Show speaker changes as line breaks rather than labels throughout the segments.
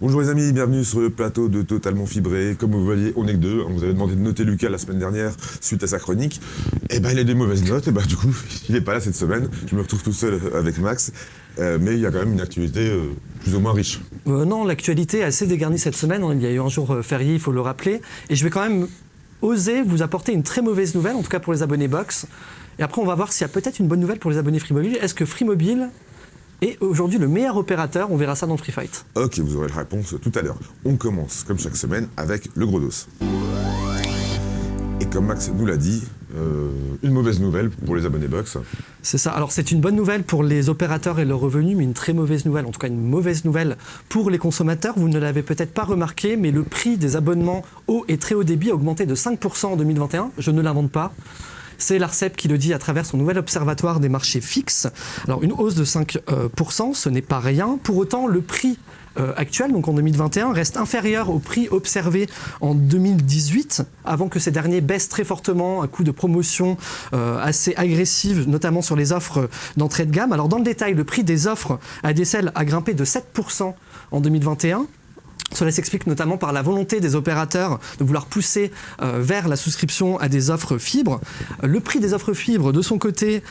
Bonjour les amis, bienvenue sur le plateau de Totalement Fibré. Comme vous voyez, on est que deux. Vous avez demandé de noter Lucas la semaine dernière suite à sa chronique. Et ben il a des mauvaises notes, et ben du coup, il n'est pas là cette semaine. Je me retrouve tout seul avec Max. Mais il y a quand même une actualité plus ou moins riche.
Non, l'actualité est assez dégarnie cette semaine. Il y a eu un jour férié, il faut le rappeler. Et je vais quand même oser vous apporter une très mauvaise nouvelle, en tout cas pour les abonnés Box. Et après, on va voir s'il y a peut-être une bonne nouvelle pour les abonnés Free Mobile. Est-ce que Free Mobile est aujourd'hui le meilleur opérateur? On verra ça dans le Free Fight.
Ok, vous aurez la réponse tout à l'heure. On commence, comme chaque semaine, avec le gros dos. Et comme Max nous l'a dit, une mauvaise nouvelle pour les abonnés Box.
C'est ça. Alors c'est une bonne nouvelle pour les opérateurs et leurs revenus, mais une très mauvaise nouvelle, en tout cas une mauvaise nouvelle pour les consommateurs. Vous ne l'avez peut-être pas remarqué, mais le prix des abonnements haut et très haut débit a augmenté de 5% en 2021. Je ne l'invente pas. C'est l'ARCEP qui le dit à travers son nouvel observatoire des marchés fixes. Alors une hausse de 5%, ce n'est pas rien. Pour autant, le prix actuel, donc en 2021, reste inférieur au prix observé en 2018, avant que ces derniers baissent très fortement à coup de promotions assez agressives, notamment sur les offres d'entrée de gamme. Alors dans le détail, le prix des offres ADSL a grimpé de 7% en 2021. Cela s'explique notamment par la volonté des opérateurs de vouloir pousser vers la souscription à des offres fibres. Le prix des offres fibres, de son côté,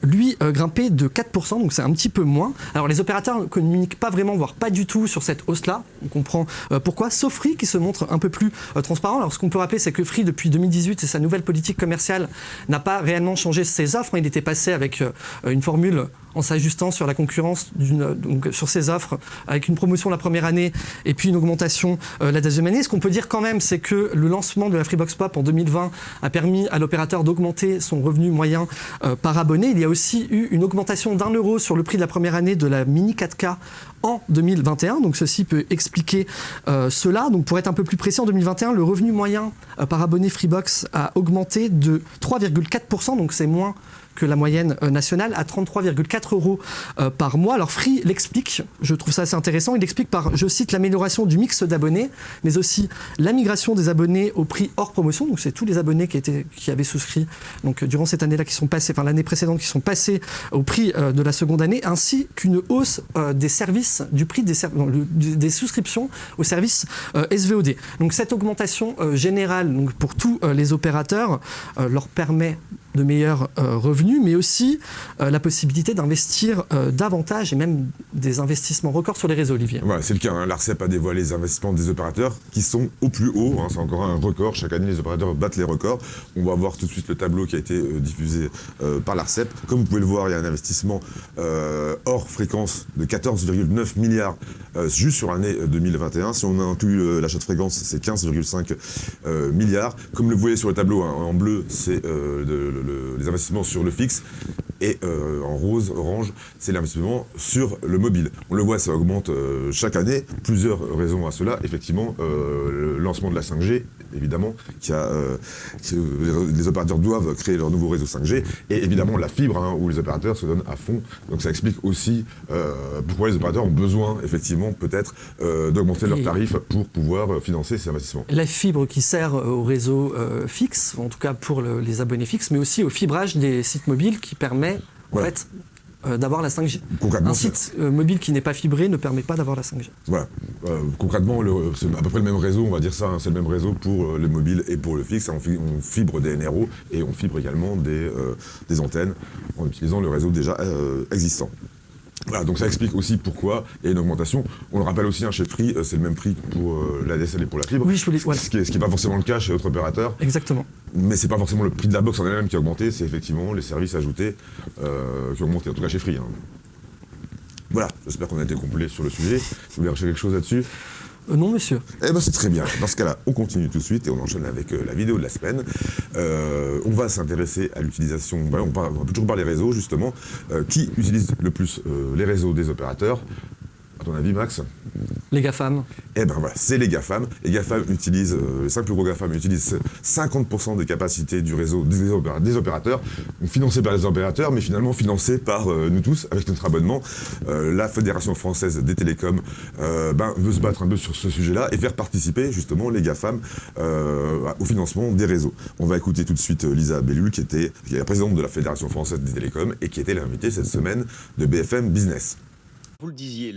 lui, grimpé de 4%, donc c'est un petit peu moins. Alors les opérateurs ne communiquent pas vraiment, voire pas du tout sur cette hausse-là. On comprend pourquoi, sauf Free qui se montre un peu plus transparent. Alors ce qu'on peut rappeler, c'est que Free, depuis 2018 et sa nouvelle politique commerciale, n'a pas réellement changé ses offres. Il était passé avec une formule en s'ajustant sur la concurrence donc sur ses offres, avec une promotion la première année et puis une augmentation la deuxième année. Ce qu'on peut dire quand même, c'est que le lancement de la Freebox Pop en 2020 a permis à l'opérateur d'augmenter son revenu moyen par abonné. Il y a aussi eu une augmentation d'1 euro sur le prix de la première année de la Mini 4K en 2021, donc ceci peut expliquer cela. Donc pour être un peu plus précis, en 2021, le revenu moyen par abonné Freebox a augmenté de 3,4%, donc c'est moins que la moyenne nationale, à 33,4 euros par mois. Alors Free l'explique, je trouve ça assez intéressant, il l'explique par, je cite, l'amélioration du mix d'abonnés, mais aussi la migration des abonnés au prix hors promotion, donc c'est tous les abonnés qui avaient souscrit donc, durant cette année-là, qui sont passés, enfin l'année précédente, qui sont passés au prix de la seconde année, ainsi qu'une hausse des services, du prix des souscriptions aux services SVOD. Donc cette augmentation générale donc, pour tous les opérateurs leur permet de meilleurs revenus, mais aussi la possibilité d'investir davantage et même des investissements records sur les réseaux, Olivier.
Voilà, c'est le cas. L'ARCEP a dévoilé les investissements des opérateurs qui sont au plus haut. C'est encore un record. Chaque année, les opérateurs battent les records. On va voir tout de suite le tableau qui a été diffusé par l'ARCEP. Comme vous pouvez le voir, il y a un investissement hors fréquence de 14,9 milliards juste sur l'année 2021. Si on inclut l'achat de fréquence, c'est 15,5 milliards. Comme vous le voyez sur le tableau, en bleu, c'est les investissements sur le fixe, et en rose, orange, c'est l'investissement sur le mobile. On le voit, ça augmente chaque année. Plusieurs raisons à cela. Effectivement, le lancement de la 5G, évidemment, les opérateurs doivent créer leur nouveau réseau 5G, et évidemment la fibre, où les opérateurs se donnent à fond. Donc ça explique aussi pourquoi les opérateurs ont besoin, effectivement, peut-être d'augmenter leurs tarifs pour pouvoir financer ces investissements.
La fibre qui sert au réseau fixe, en tout cas pour les abonnés fixes, mais aussi au fibrage des sites mobiles qui permet en fait d'avoir la 5G. Un site mobile qui n'est pas fibré ne permet pas d'avoir la 5G.
Voilà. Concrètement, c'est à peu près le même réseau, on va dire ça, c'est le même réseau pour le mobile et pour le fixe. On fibre des NRO et on fibre également des antennes en utilisant le réseau déjà existant. Voilà, donc ça explique aussi pourquoi il y a une augmentation. On le rappelle aussi, chez Free, c'est le même prix pour l'ADSL et pour la fibre.
Oui, voilà.
Ce qui n'est pas forcément le cas chez d'autres opérateurs.
Exactement.
Mais c'est pas forcément le prix de la box en elle-même qui a augmenté, c'est effectivement les services ajoutés qui ont augmenté, en tout cas chez Free. Voilà, j'espère qu'on a été complet sur le sujet. Vous voulez rajouter quelque chose là-dessus ?
Non, monsieur.
Eh ben c'est très bien. Dans ce cas-là, on continue tout de suite et on enchaîne avec la vidéo de la semaine. On va s'intéresser à l'utilisation. On peut toujours parler réseaux, justement. Qui utilise le plus les réseaux des opérateurs ? À ton avis, Max ?
Les GAFAM.
Eh ben voilà, c'est les GAFAM. Les GAFAM utilisent, les 5 plus gros GAFAM utilisent 50% des capacités du réseau des opérateurs, financés par les opérateurs, mais finalement financés par nous tous, avec notre abonnement. La Fédération française des télécoms veut se battre un peu sur ce sujet-là et faire participer justement les GAFAM au financement des réseaux. On va écouter tout de suite Lisa Bellul, qui est la présidente de la Fédération française des télécoms et qui était l'invitée cette semaine de BFM Business.
Vous le disiez,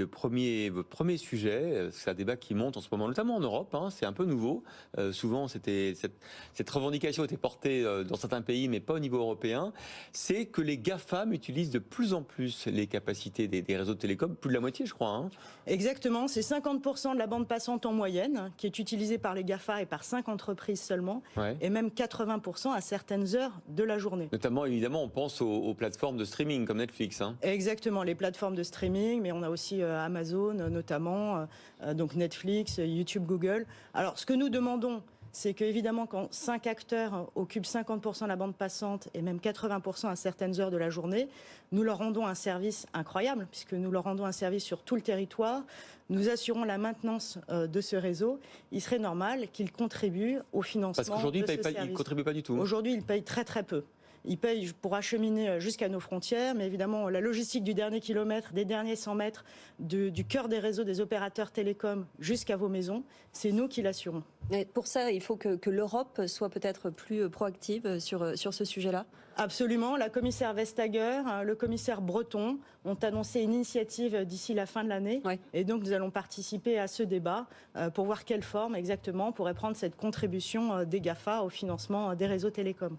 votre premier sujet, c'est un débat qui monte en ce moment, notamment en Europe, hein, c'est un peu nouveau. Souvent, cette revendication était portée dans certains pays, mais pas au niveau européen. C'est que les GAFAM utilisent de plus en plus les capacités des réseaux de télécom, plus de la moitié, je crois. Hein.
Exactement, c'est 50% de la bande passante en moyenne qui est utilisée par les GAFA et par 5 entreprises seulement,
Ouais.
et même 80% à certaines heures de la journée.
Notamment, évidemment, on pense aux plateformes de streaming comme Netflix. Hein.
Exactement, les plateformes de streaming, mais on a aussi Amazon notamment, donc Netflix, YouTube, Google. Alors ce que nous demandons, c'est qu'évidemment quand 5 acteurs occupent 50% de la bande passante et même 80% à certaines heures de la journée, nous leur rendons un service incroyable, puisque nous leur rendons un service sur tout le territoire, nous assurons la maintenance de ce réseau. Il serait normal qu'ils contribuent au financement
Parce qu'aujourd'hui,
de ce
ils ne
service.
contribuent pas du tout.
Aujourd'hui, ils payent très très peu. Ils payent pour acheminer jusqu'à nos frontières, mais évidemment, la logistique du dernier kilomètre, des derniers 100 mètres, du cœur des réseaux des opérateurs télécoms jusqu'à vos maisons, c'est nous qui l'assurons.
Et pour ça, il faut que l'Europe soit peut-être plus proactive sur ce sujet-là.
Absolument. La commissaire Vestager, le commissaire Breton ont annoncé une initiative d'ici la fin de l'année.
Ouais.
Et donc, nous allons participer à ce débat pour voir quelle forme exactement pourrait prendre cette contribution des GAFA au financement des réseaux télécoms.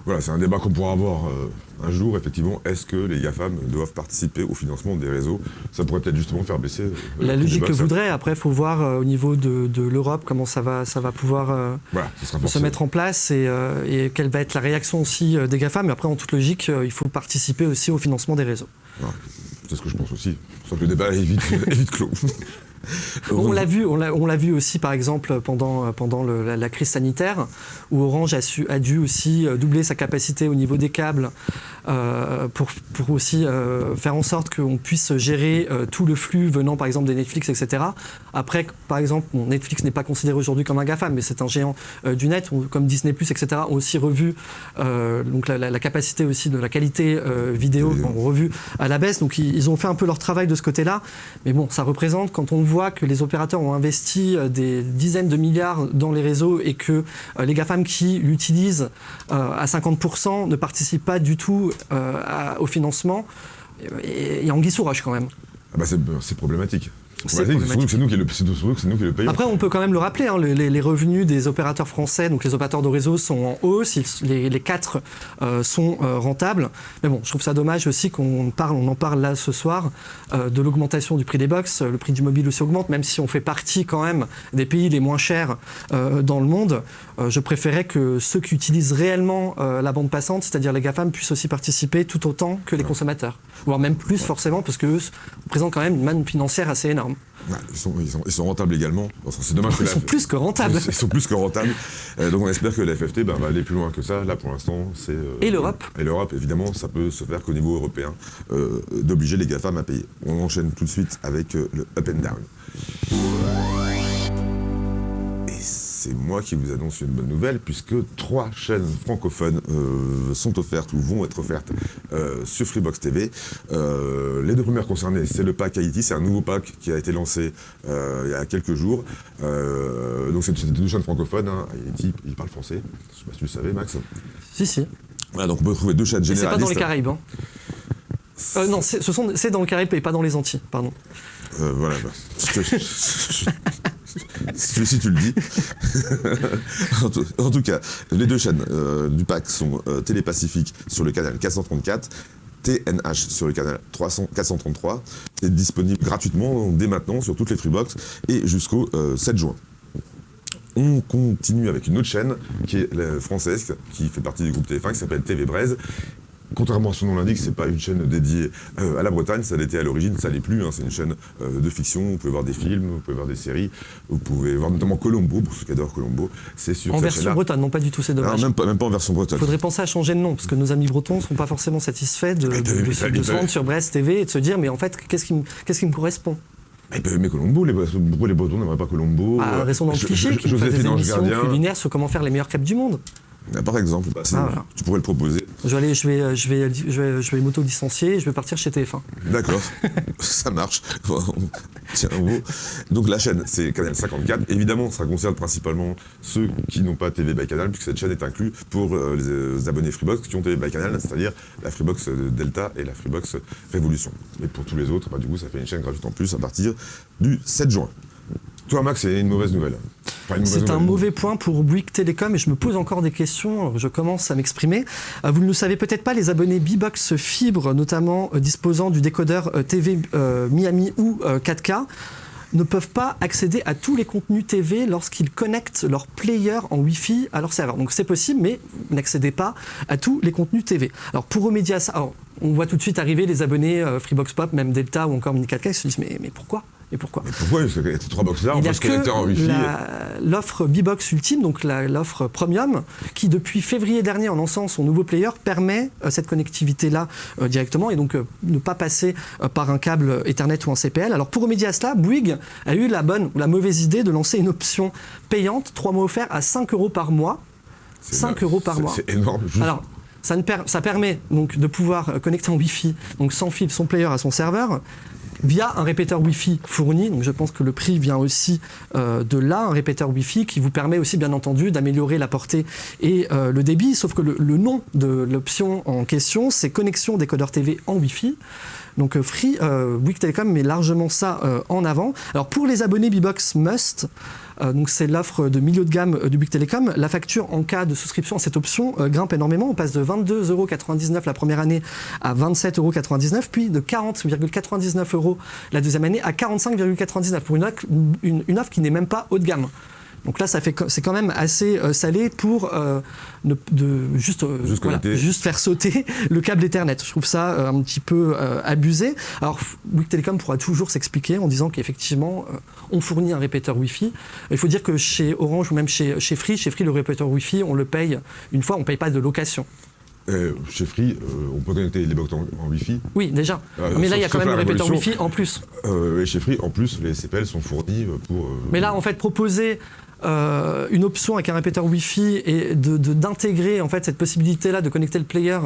Voilà, c'est un débat qu'on pourra avoir un jour, effectivement. Est-ce que les GAFAM doivent participer au financement des réseaux? Ça pourrait peut-être justement faire baisser
La
le
logique
débat,
le
ça.
voudrait. Après, il faut voir au niveau de l'Europe comment ça va pouvoir
Voilà, ce sera
se
forcément.
mettre en place et quelle va être la réaction aussi des GAFA. Mais après, en toute logique, il faut participer aussi au financement des réseaux.
Voilà, c'est ce que je pense aussi. Sauf que le débat est vite clos.
On l'a vu aussi, par exemple, pendant la crise sanitaire, où Orange a dû aussi doubler sa capacité au niveau des câbles pour aussi faire en sorte qu'on puisse gérer tout le flux venant, par exemple, des Netflix, etc. Après, par exemple, Netflix n'est pas considéré aujourd'hui comme un GAFAM, mais c'est un géant du net, comme Disney+, etc., ont aussi revu donc la capacité aussi de la qualité vidéo, ont revu à la baisse. Donc, ils ont fait un peu leur travail de ce côté-là. Mais bon, ça représente, quand on voit que les opérateurs ont investi des dizaines de milliards dans les réseaux et que les GAFAM qui l'utilisent à 50% ne participent pas du tout au financement, il y a anguille sous roche quand même.
Ah bah c'est problématique.
C'est
Surtout
problématique.
que c'est nous qui le payons.
Après, on peut quand même le rappeler, hein, les revenus des opérateurs français, donc les opérateurs de réseau, sont en hausse, les 4 sont rentables. Mais bon, je trouve ça dommage aussi qu'on en parle là ce soir, de l'augmentation du prix des box. Le prix du mobile aussi augmente, même si on fait partie quand même des pays les moins chers dans le monde. Je préférais que ceux qui utilisent réellement la bande passante, c'est-à-dire les GAFAM, puissent aussi participer tout autant que les consommateurs. Voire même plus forcément, parce qu'eux représentent quand même une manne financière assez énorme.
Ouais, ils sont rentables également. C'est dommage que
Ils sont plus que rentables.
Ils sont plus que rentables. Donc on espère que la FFT va aller plus loin que ça. Là, pour l'instant, c'est...
Et l'Europe.
Et l'Europe, évidemment, ça peut se faire qu'au niveau européen, d'obliger les GAFAM à payer. On enchaîne tout de suite avec le Up and Down. Et c'est moi qui vous annonce une bonne nouvelle, puisque 3 chaînes francophones sont offertes ou vont être offertes sur Freebox TV. Les 2 premières concernées, c'est le pack Haïti, c'est un nouveau pack qui a été lancé il y a quelques jours. Donc c'est 2 chaînes francophones, hein. Haïti, il parle français, je ne sais pas si tu le savais, Max.
Si.
Voilà, donc on peut trouver 2 chaînes
Et c'est
généralistes.
pas dans les Caraïbes. Hein. Non, c'est dans les Caraïbes et pas dans les Antilles, pardon.
Voilà, si tu le dis. En tout cas, les 2 chaînes du pack sont Télépacifique sur le canal 434, TNH sur le canal 433, et disponible gratuitement dès maintenant sur toutes les Freebox et jusqu'au 7 juin. On continue avec une autre chaîne qui est française, qui fait partie du groupe TF1, qui s'appelle TV Braise. Contrairement à son nom l'indique, c'est pas une chaîne dédiée à la Bretagne, ça l'était à l'origine, ça l'est plus, hein, c'est une chaîne de fiction, vous pouvez voir des films, vous pouvez voir des séries, vous pouvez voir notamment Colombo, pour ceux qui adorent Colombo, c'est sur
En
cette
version
chaîne-là.
bretonne, non pas du tout, c'est
Non,
dommage.
même pas en version bretonne.
Il faudrait penser à changer de nom, parce que nos amis bretons ne sont pas forcément satisfaits de se rendre sur Brest TV et de se dire, mais en fait, qu'est-ce qui me correspond?
Ils peuvent aimer Colombo, pourquoi les Bretons n'aimeraient pas Colombo?
Restons dans le cliché, qui fait des
Joséphine Ange
émissions
Gardien.
culinaires sur comment faire les meilleures crêpes du monde.
Par exemple,
voilà.
tu pourrais le proposer.
Je vais m'auto-licencier et je vais partir chez TF1.
D'accord, ça marche. Tiens, bon. Donc la chaîne, c'est Canal 54. Évidemment, ça concerne principalement ceux qui n'ont pas TV by Canal, puisque cette chaîne est inclue pour les abonnés Freebox qui ont TV by Canal, c'est-à-dire la Freebox Delta et la Freebox Révolution. Et pour tous les autres, du coup, ça fait une chaîne gratuite en plus à partir du 7 juin. Toi, Max, c'est une mauvaise nouvelle.
C'est un mauvais point pour Bouygues Télécom et je me pose encore des questions, je commence à m'exprimer. Vous ne le savez peut-être pas, les abonnés Bbox Fibre, notamment disposant du décodeur TV Miami ou 4K, ne peuvent pas accéder à tous les contenus TV lorsqu'ils connectent leur player en Wi-Fi à leur serveur. Donc c'est possible, mais vous n'accédez pas à tous les contenus TV. Alors pour remédier à ça, on voit tout de suite arriver les abonnés Freebox Pop, même Delta ou encore Mini 4K, qui se disent mais pourquoi ? Et pourquoi ?
Mais pourquoi ces 3 box là, on
Il n'y a
peut se connecter en Wi-Fi
l'offre Bbox Ultime, donc l'offre Premium, qui depuis février dernier, en lançant son nouveau player, permet cette connectivité-là directement et donc ne pas passer par un câble Ethernet ou un CPL. Alors pour remédier à cela, Bouygues a eu la bonne ou la mauvaise idée de lancer une option payante, 3 mois offerts à 5 € par mois. 5 € par mois.
C'est énorme. Juste.
Alors, ça permet donc de pouvoir connecter en Wi-Fi, donc sans fil, son player à son serveur, via un répéteur Wi-Fi fourni. Donc je pense que le prix vient aussi de là, un répéteur Wi-Fi qui vous permet aussi bien entendu d'améliorer la portée et le débit, sauf que le nom de l'option en question, c'est connexion décodeur TV en Wi-Fi. Donc Bouygues Telecom met largement ça en avant. Alors pour les abonnés Bbox Must, donc c'est l'offre de milieu de gamme du Bouygues Telecom, la facture en cas de souscription à cette option grimpe énormément. On passe de 22,99 € la première année à 27,99 €, puis de 40,99 € la deuxième année à 45,99 € pour une offre qui n'est même pas haut de gamme. Donc là, c'est quand même assez salé pour juste faire sauter le câble Ethernet. Je trouve ça un petit peu abusé. Alors, Bouygues Telecom pourra toujours s'expliquer en disant qu'effectivement, on fournit un répéteur Wi-Fi. Il faut dire que chez Orange ou même chez Free, le répéteur Wi-Fi, on le paye une fois, on ne paye pas de location.
Chez Free, on peut connecter les box en Wi-Fi.
Oui, déjà. Mais là, il y a quand même le répéteur Wi-Fi en plus.
Et chez Free, en plus, les CPL sont fournis pour...
Mais là, en fait, proposer une option avec un répéteur Wi-Fi et d'intégrer en fait cette possibilité-là de connecter le player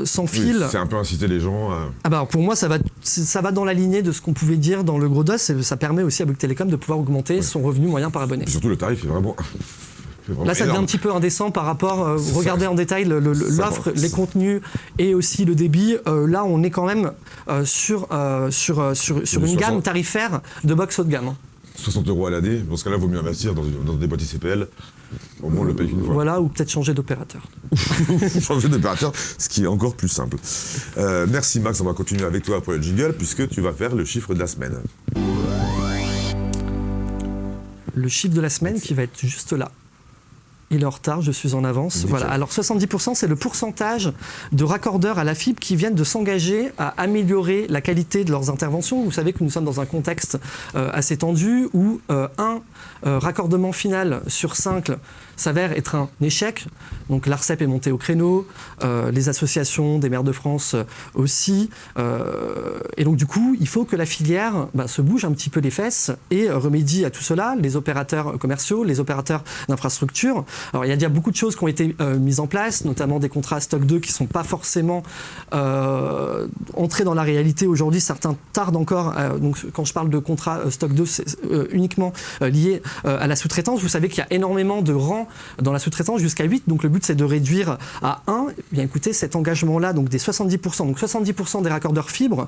sans fil.
C'est un peu inciter les gens à...
Ah bah pour moi, ça va dans la lignée de ce qu'on pouvait dire dans le gros dos. Ça permet aussi à Bouygues Telecom de pouvoir augmenter son revenu moyen par abonné.
Et surtout, le tarif est vraiment...
Là, ça devient un petit peu indécent par rapport. Regardez en détail l'offre, les contenus et aussi le débit. Là, on est quand même sur une gamme tarifaire de box haut de gamme.
60 € à l'année, dans ce cas-là, il vaut mieux investir dans des boîtiers CPL. Au moins, on le paye qu'une fois.
Voilà, ou peut-être changer d'opérateur.
Changer d'opérateur, ce qui est encore plus simple. Merci Max, on va continuer avec toi pour le jingle, puisque tu vas faire le chiffre de la semaine.
Le chiffre de la semaine qui va être juste là. Il est en retard, je suis en avance.
Nickel.
Voilà. Alors 70%, c'est le pourcentage de raccordeurs à la fibre qui viennent de s'engager à améliorer la qualité de leurs interventions. Vous savez que nous sommes dans un contexte assez tendu où un raccordement final sur 5 s'avère être un échec. Donc l'ARCEP est monté au créneau, les associations des maires de France aussi. Et donc du coup, il faut que la filière se bouge un petit peu les fesses et remédie à tout cela, les opérateurs commerciaux, les opérateurs d'infrastructure. Alors il y a déjà beaucoup de choses qui ont été mises en place, notamment des contrats stock 2 qui ne sont pas forcément entrés dans la réalité aujourd'hui. Certains tardent encore. Donc quand je parle de contrats stock 2, c'est uniquement lié à la sous-traitance. Vous savez qu'il y a énormément de rangs dans la sous-traitance jusqu'à 8. Donc le but c'est de réduire à 1. Eh bien écoutez, cet engagement-là, donc des 70%, donc 70% des raccordeurs fibres,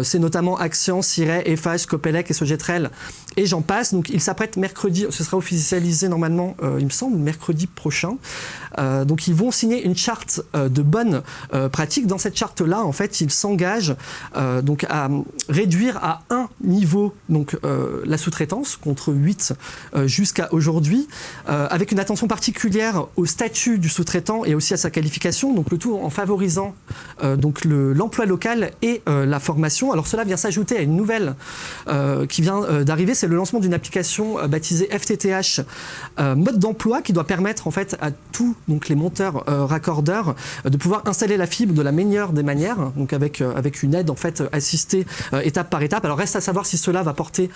c'est notamment Axian, Siret, Eiffage, Copelec et Sogetrel et j'en passe. Donc ils s'apprêtent mercredi, ce sera officialisé normalement, il me semble, mercredi prochain. Donc ils vont signer une charte de bonnes pratiques. Dans cette charte-là, en fait, ils s'engagent donc à réduire à 1 niveau donc, la sous-traitance contre 8 jusqu'à aujourd'hui, avec une attention particulière au statut du sous-traitant et aussi à sa qualification, donc le tout en favorisant donc l'emploi local et la formation. Alors cela vient s'ajouter à une nouvelle qui vient d'arriver, c'est le lancement d'une application baptisée FTTH mode d'emploi qui doit permettre en fait à tous donc les monteurs raccordeurs de pouvoir installer la fibre de la meilleure des manières, donc avec une aide en fait assistée étape par étape. Alors reste à savoir si cela va porter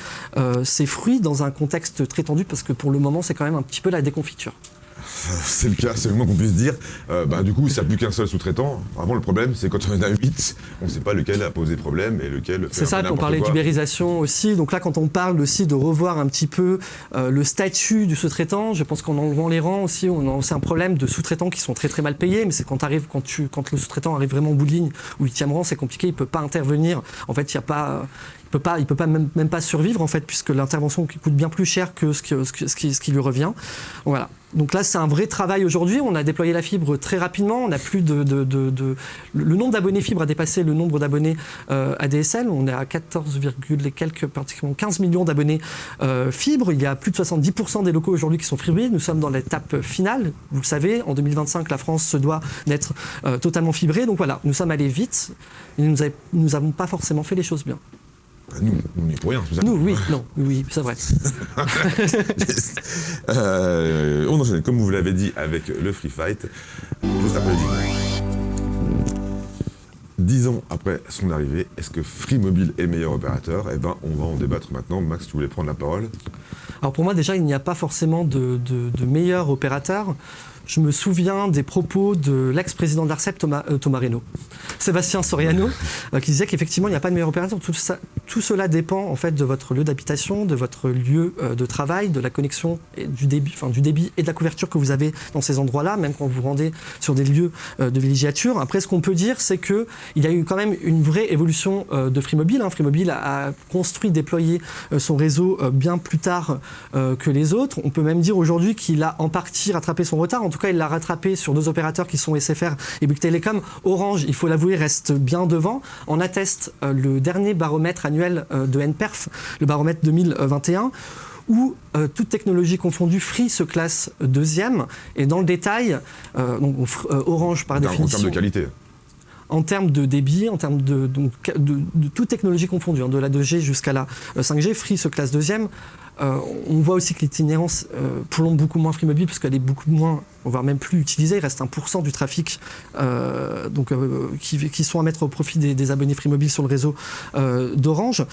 ses fruits dans un contexte très tendu parce que pour le moment c'est quand même un petit peu la déconfiture.
C'est le cas, c'est le moins qu'on puisse dire. Du coup, s'il n'y a plus qu'un seul sous-traitant, vraiment le problème, c'est quand on en a 8, on ne sait pas lequel a posé problème et lequel fait
C'est ça,
n'importe
qu'on parlait
quoi.
d'ubérisation aussi. Donc là, quand on parle aussi de revoir un petit peu le statut du sous-traitant, je pense qu'en enlevant les rangs aussi, on a aussi un problème de sous-traitants qui sont très très mal payés. Mais c'est quand le sous-traitant arrive vraiment au bout de ligne ou 8e rang, c'est compliqué, il ne peut pas intervenir. En fait, il ne peut pas même pas survivre en fait, puisque l'intervention coûte bien plus cher que ce qui lui revient. Voilà. Donc là, c'est un vrai travail aujourd'hui. On a déployé la fibre très rapidement. On a plus le nombre d'abonnés fibre a dépassé le nombre d'abonnés ADSL. On est à 14, et quelques, pratiquement 15 millions d'abonnés fibre. Il y a plus de 70% des locaux aujourd'hui qui sont fibrés. Nous sommes dans l'étape finale. Vous le savez, en 2025, la France se doit d'être totalement fibrée. Donc voilà, nous sommes allés vite. Et nous n'avons pas forcément fait les choses bien.
Nous, on n'y est pour rien. C'est ça.
Nous, oui, c'est vrai.
On enchaîne, comme vous l'avez dit, avec le Free Fight. Juste après le jingle. 10 ans après son arrivée, est-ce que Free Mobile est meilleur opérateur ? Eh ben, on va en débattre maintenant. Max, tu voulais prendre la parole ?
Alors pour moi, déjà, il n'y a pas forcément de meilleur opérateur. Je me souviens des propos de l'ex-président de l'ARCEP, Thomas Reynaud, Sébastien Soriano, qui disait qu'effectivement, il n'y a pas de meilleur opérateur. Tout cela dépend en fait de votre lieu d'habitation, de votre lieu de travail, de la connexion, et du débit et de la couverture que vous avez dans ces endroits-là, même quand vous vous rendez sur des lieux de villégiature. Après, ce qu'on peut dire, c'est qu'il y a eu quand même une vraie évolution de Free Mobile. Free Mobile a construit, déployé son réseau bien plus tard que les autres. On peut même dire aujourd'hui qu'il a en partie rattrapé son retard. En tout cas, il l'a rattrapé sur 2 opérateurs qui sont SFR et Bouygues Telecom. Orange, il faut l'avouer, reste bien devant. En atteste le dernier baromètre annuel de NPerf, le baromètre 2021, où toute technologie confondue, Free se classe 2e. Et dans le détail, Orange par définition...
En termes de qualité.
En termes de débit, en termes de toute technologie confondue, de la 2G jusqu'à la 5G, Free se classe 2e. On voit aussi que l'itinérance plombe beaucoup moins Free Mobile parce qu'elle est beaucoup moins, voire même plus utilisée. Il reste 1% du trafic qui sont à mettre au profit des abonnés Free Mobile sur le réseau d'Orange.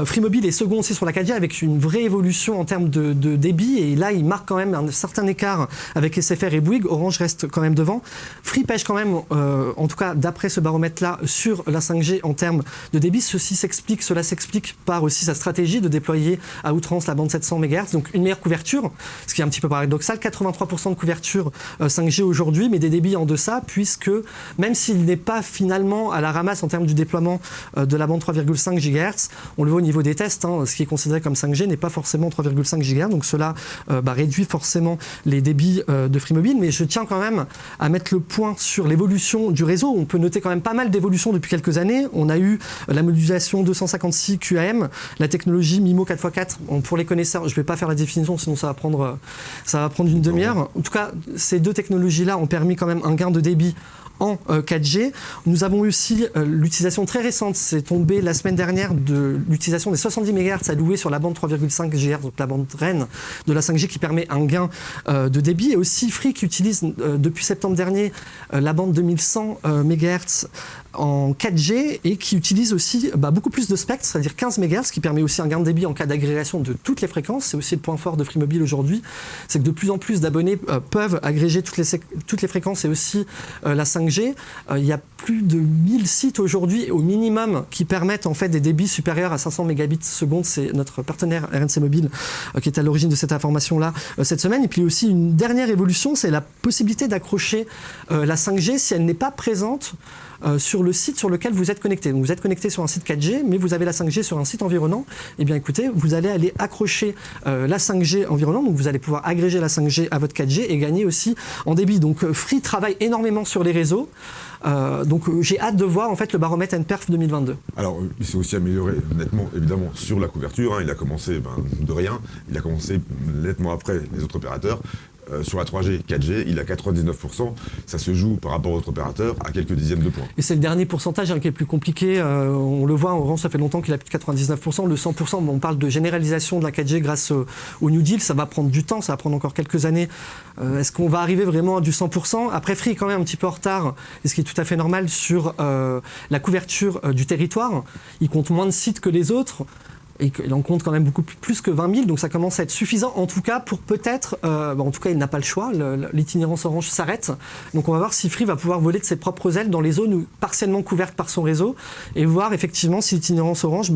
Free Mobile est second aussi sur la 4G avec une vraie évolution en termes de débit. Et là, il marque quand même un certain écart avec SFR et Bouygues. Orange reste quand même devant. Free pêche quand même, en tout cas d'après ce baromètre-là, sur la 5G en termes de débit. Cela s'explique par aussi sa stratégie de déployer à outrance la bande 700 MHz, donc une meilleure couverture, ce qui est un petit peu paradoxal, 83% de couverture 5G aujourd'hui, mais des débits en deçà, puisque même s'il n'est pas finalement à la ramasse en termes du déploiement de la bande 3,5 GHz, on le voit au niveau des tests, ce qui est considéré comme 5G n'est pas forcément 3,5 GHz, donc cela réduit forcément les débits de Free Mobile, mais je tiens quand même à mettre le point sur l'évolution du réseau. On peut noter quand même pas mal d'évolutions depuis quelques années. On a eu la modulation 256 QAM, la technologie MIMO 4x4, pour les connaisseurs, je ne vais pas faire la définition, sinon ça va prendre une demi-heure. En tout cas, ces 2 technologies-là ont permis quand même un gain de débit en 4G. Nous avons aussi l'utilisation très récente, c'est tombé la semaine dernière, de l'utilisation des 70 MHz alloués sur la bande 3,5 GHz, donc la bande reine de la 5G qui permet un gain de débit. Et aussi Free qui utilise depuis septembre dernier la bande 2100 MHz en 4G et qui utilise aussi beaucoup plus de spectre, c'est-à-dire 15 MHz, qui permet aussi un gain de débit en cas d'agrégation de toutes les fréquences. C'est aussi le point fort de Free Mobile aujourd'hui, c'est que de plus en plus d'abonnés peuvent agréger toutes les fréquences et aussi la 5G. Il y a plus de 1000 sites aujourd'hui au minimum qui permettent en fait des débits supérieurs à 500 mégabits seconde. C'est notre partenaire RNC Mobile qui est à l'origine de cette information-là cette semaine. Et puis aussi une dernière évolution, c'est la possibilité d'accrocher la 5G si elle n'est pas présente sur le site sur lequel vous êtes connecté. Donc vous êtes connecté sur un site 4G, mais vous avez la 5G sur un site environnant. Eh bien écoutez, vous allez aller accrocher la 5G environnant, donc vous allez pouvoir agréger la 5G à votre 4G et gagner aussi en débit. Donc Free travaille énormément sur les réseaux. Donc j'ai hâte de voir en fait le baromètre NPerf 2022.
Alors il s'est aussi amélioré nettement évidemment sur la couverture. Il a commencé de rien. Il a commencé nettement après les autres opérateurs. Sur la 3G, 4G, il a 99%. Ça se joue par rapport aux autres opérateurs à quelques dizaines de points.
Et c'est le dernier pourcentage qui est le plus compliqué. On le voit, Orange, ça fait longtemps qu'il a plus de 99%. Le 100%, on parle de généralisation de la 4G grâce au New Deal. Ça va prendre du temps, ça va prendre encore quelques années. Est-ce qu'on va arriver vraiment à du 100% ? Après, Free est quand même un petit peu en retard, et ce qui est tout à fait normal sur la couverture du territoire. Il compte moins de sites que les autres. et qu'il en compte quand même beaucoup plus que 20 000, donc ça commence à être suffisant, en tout cas pour peut-être, en tout cas il n'a pas le choix, l'itinérance Orange s'arrête, donc on va voir si Free va pouvoir voler de ses propres ailes dans les zones partiellement couvertes par son réseau, et voir effectivement si l'itinérance Orange,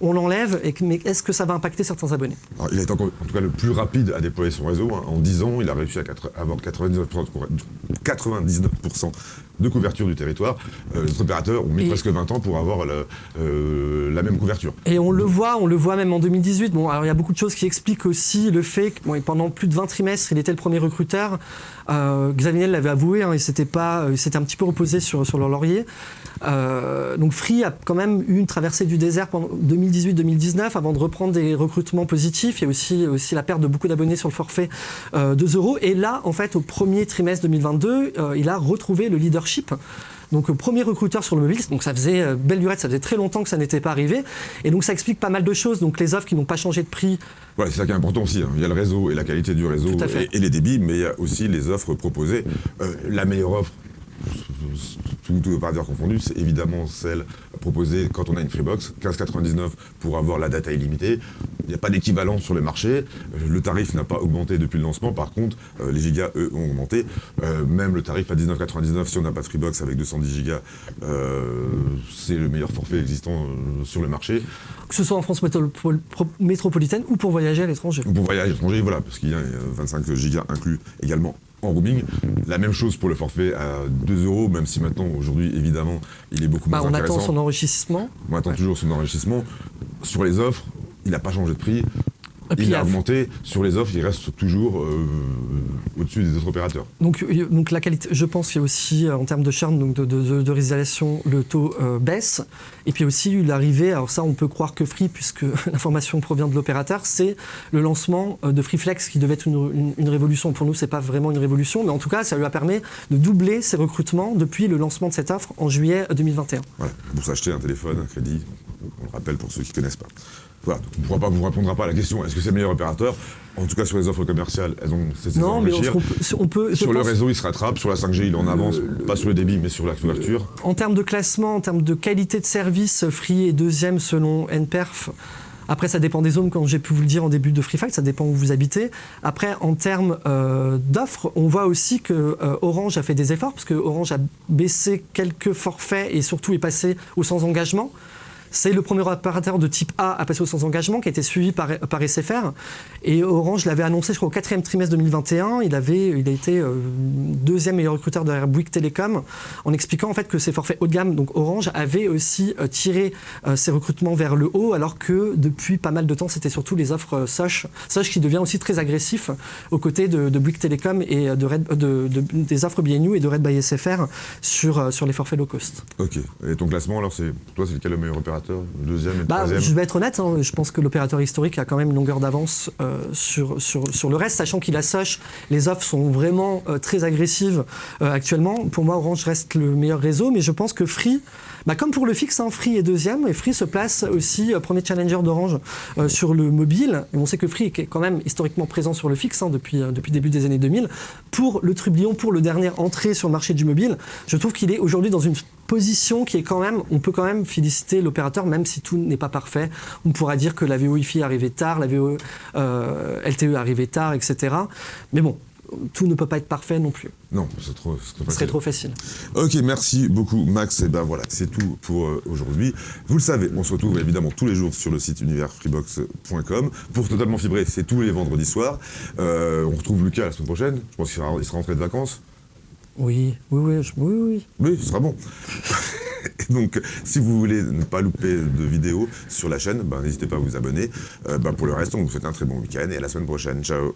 on l'enlève, mais est-ce que ça va impacter certains abonnés?
Alors, il a été en tout cas le plus rapide à déployer son réseau. En 10 ans, il a réussi à avoir 99% de couverture du territoire. Les autres opérateurs ont mis presque 20 ans pour avoir la même couverture.
Et on le voit même en 2018. Bon, alors il y a beaucoup de choses qui expliquent aussi le fait que pendant plus de 20 trimestres, il était le premier recruteur. Xavier Niel l'avait avoué, il s'était un petit peu reposé sur leur laurier. Donc Free a quand même eu une traversée du désert pendant 2018-2019 avant de reprendre des recrutements positifs. Il y a aussi la perte de beaucoup d'abonnés sur le forfait 2 €. Et là, en fait, au premier trimestre 2022, il a retrouvé le leadership. Donc premier recruteur sur le mobile, donc ça faisait belle lurette, ça faisait très longtemps que ça n'était pas arrivé. Et donc ça explique pas mal de choses. Donc les offres qui n'ont pas changé de prix.
Voilà, c'est ça qui est important aussi. Il y a le réseau et la qualité du réseau et les débits, mais il y a aussi les offres proposées. La meilleure offre, tout opérateur confondu, c'est évidemment celle proposée quand on a une Freebox, 15,99 pour avoir la data illimitée. Il n'y a pas d'équivalent sur le marché. Le tarif n'a pas augmenté depuis le lancement. Par contre, les gigas, eux, ont augmenté. Même le tarif à 19,99 si on n'a pas de Freebox avec 210 gigas, c'est le meilleur forfait existant sur le marché.
Que ce soit en France métropolitaine ou pour voyager à l'étranger.
Ou pour voyager à l'étranger, voilà, parce qu'il y a 25 gigas inclus également en roaming. La même chose pour le forfait à 2 €, même si maintenant, aujourd'hui, évidemment, il est beaucoup moins intéressant.
On attend son enrichissement.
On attend toujours son enrichissement. Sur les offres, il n'a pas changé de prix. Il a augmenté. Sur les offres, il reste toujours au-dessus des autres opérateurs.
Donc la qualité, je pense qu'il y a aussi, en termes de churn, donc de résiliation, le taux baisse. Et puis aussi, l'arrivée, alors ça, on peut croire que Free, puisque l'information provient de l'opérateur, c'est le lancement de FreeFlex, qui devait être une révolution. Pour nous, c'est pas vraiment une révolution, mais en tout cas, ça lui a permis de doubler ses recrutements depuis le lancement de cette offre en juillet 2021.
Voilà, pour s'acheter un téléphone, un crédit, on le rappelle pour ceux qui ne connaissent pas. Voilà, on ne vous répondra pas à la question, est-ce que c'est le meilleur opérateur? En tout cas, sur les offres commerciales, elles ont cessé de s'enrichir.
On peut,
sur le réseau, il se rattrape. Sur la 5G, il en avance, pas sur le débit, mais sur la couverture.
En termes de classement, en termes de qualité de service, Free est deuxième selon NPerf. Après, ça dépend des zones, comme j'ai pu vous le dire en début de Free Fact, ça dépend où vous habitez. Après, en termes d'offres, on voit aussi que Orange a fait des efforts, parce que Orange a baissé quelques forfaits et surtout est passé au sans engagement. C'est le premier opérateur de type A à passer au sans engagement, qui a été suivi par SFR. Et Orange l'avait annoncé, je crois, au 4e trimestre 2021. Il a été deuxième meilleur recruteur derrière Bouygues Télécom, en expliquant en fait que ses forfaits haut de gamme, donc Orange, avait aussi tiré ses recrutements vers le haut, alors que depuis pas mal de temps, c'était surtout les offres Soch. Soch qui devient aussi très agressif aux côtés de Bouygues Télécom et des offres BNU et de Red by SFR sur les forfaits low cost.
Ok. Et ton classement, alors, pour toi, c'est lequel le meilleur opérateur? Deuxième et troisième?
Je vais être honnête, je pense que l'opérateur historique a quand même une longueur d'avance sur le reste, sachant qu'il a Soch. Les offres sont vraiment très agressives actuellement. Pour moi, Orange reste le meilleur réseau, mais je pense que Free, comme pour le fixe, Free est deuxième, et Free se place aussi premier challenger d'Orange sur le mobile. Et on sait que Free est quand même historiquement présent sur le fixe depuis le début des années 2000. Pour le trublion, pour le dernier entrée sur le marché du mobile, je trouve qu'il est aujourd'hui dans une position qui est quand même, on peut quand même féliciter l'opérateur, même si tout n'est pas parfait. On pourra dire que la VO Wi-Fi est arrivée tard, la VO LTE est arrivée tard, etc. Mais bon, tout ne peut pas être parfait non plus.
Non, ce serait trop facile. Ok, merci beaucoup Max. Et voilà, c'est tout pour aujourd'hui. Vous le savez, on se retrouve évidemment tous les jours sur le site universfreebox.com. Pour Totalement Fibré, c'est tous les vendredis soirs. On retrouve Lucas la semaine prochaine. Je pense qu'il sera rentré de vacances.
Oui. Oui,
ce sera bon. Donc, si vous voulez ne pas louper de vidéos sur la chaîne, n'hésitez pas à vous abonner. Pour le reste, on vous souhaite un très bon week-end et à la semaine prochaine. Ciao.